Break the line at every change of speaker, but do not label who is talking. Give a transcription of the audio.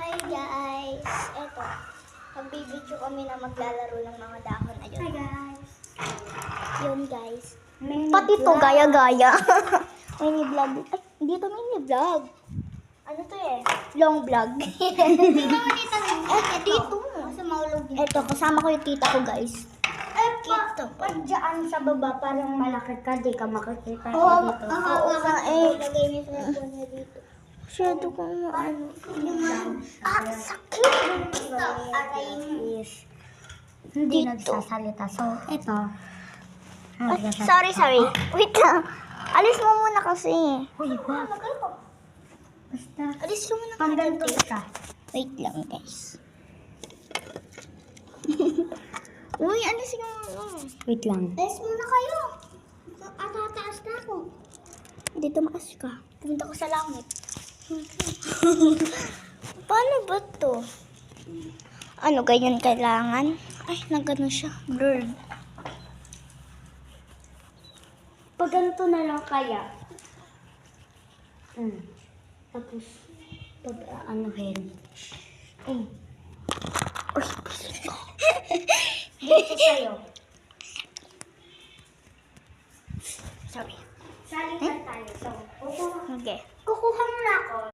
Hi guys! Eto, magbibidyo kami na maglalaro ng mga dahon. Ayun. Hi guys! Yun guys. Pati to, gaya-gaya. Mini vlog. Ay, hindi to mini vlog. Ano to eh? Long vlog. Dito. Eto, kasama ko yung tita ko guys. Dito.
Pag dyan sa baba, parang malaki ka, di ka makikita
Oo,
dito.
oo nga eh. Lagay niya sa phone niya dito. Masyado ko ano. Sakit!
Is, hindi
Dito.
nagsasalita. So, ito.
Sorry. Wait lang. Alis mo muna kasi.
Uy, wag. Basta,
Alis mo muna
pag
kasi.
ganito ka.
Wait lang guys. Uy, alis mo muna.
Wait lang.
Alis muna kayo. Atataas na ako. Dito maas ka. Pumunta ko sa langit. Paano ba to? Ano, ganyan kailangan? Ay, nagano siya. Blurred.
Pag ganito na lang kaya. Tapos, pag anuhin.
Uy,
Dito sa'yo.
sorry.
Salitan tayo. So,
Okay.
kukuha mo na ako.